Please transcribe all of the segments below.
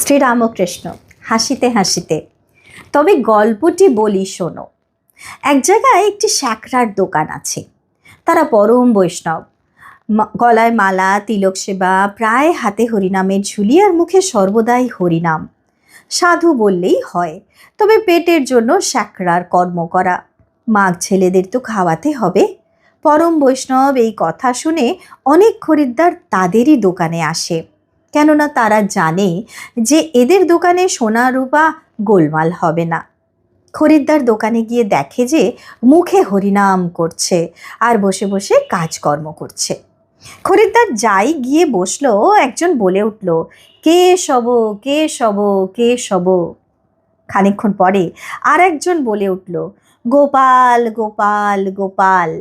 শ্রীরামকৃষ্ণ হাসিতে হাসিতে। তবে গল্পটি বলি শোনো। এক জায়গায় একটি শ্যাকরার দোকান আছে। তারা পরম বৈষ্ণব। গলায় মালা, তিলক সেবা, প্রায় হাতে হরিনামের ঝুলি, আর মুখে সর্বদাই হরিনাম। সাধু বললেই হয়, তবে পেটের জন্য শ্যাকরার কর্ম করা। মাঘ ছেলেদের তো খাওয়াতে হবে। পরম বৈষ্ণব এই কথা শুনে অনেক খরিদ্দার তাদেরই দোকানে আসে, কেননা তারা জানে যে এদের দোকানে সোনা রূপা গোলমাল হবে না। খরিদ্দার দোকানে গিয়ে দেখে যে মুখে হরিনাম করছে আর বসে বসে কাজকর্ম করছে। খরিদ্দার যাই গিয়ে বসলো, একজন বলে উঠল, কে শব, কে শব, কে শব। খানিকক্ষণ পরে আর একজন বলে উঠল, গোপাল, গোপাল, গোপাল।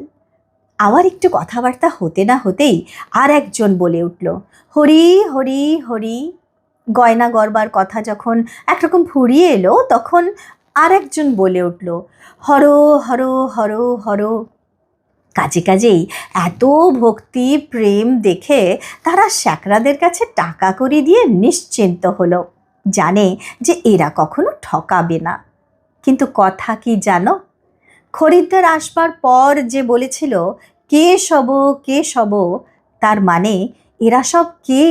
আবার একটু কথাবার্তা হতে না হতেই আর একজন বলে উঠল, হরি, হরি, হরি। গয়না গড়বার কথা যখন একরকম ফুরিয়ে এলো, তখন আর একজন বলে উঠল, হর, হর, হর, হর। কাজে কাজেই এত ভক্তি প্রেম দেখে তারা শ্যাকরাদের কাছে টাকা কড়ি দিয়ে নিশ্চিন্ত হলো। জানে যে এরা কখনো ঠকাবে না। কিন্তু কথা কি জানো? খরিদ্দার আসবার পর যে বলেছিল, কে শব, কে শব, তার মানে এরা সব কে?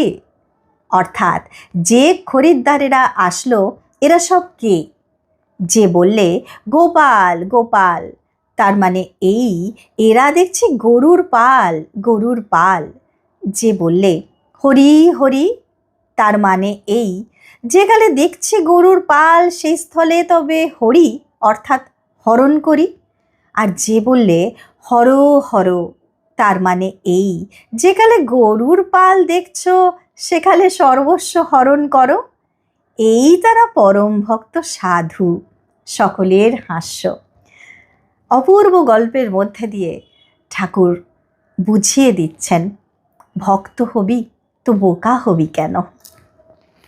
অর্থাৎ যে খরিদ্দারেরা আসলো, এরা সব কে? যে বললে গোপাল, গোপাল, তার মানে এই এরা দেখছি গরুর পাল, গরুর পাল। যে বললে হরি, হরি, তার মানে এই যে গেলে দেখছি গরুর পাল, সেই স্থলে তবে হরি অর্থাৎ হরণ করি। আর যে বললে হর, হর, তার মানে এই যেকালে গরুর পাল দেখছ, সেকালে সর্বস্ব হরণ করো। এই তারা পরম ভক্ত সাধু। সকলের হাস্য। অপূর্ব গল্পের মধ্যে দিয়ে ঠাকুর বুঝিয়ে দিচ্ছেন, ভক্ত হবি তো বোকা হবি কেন।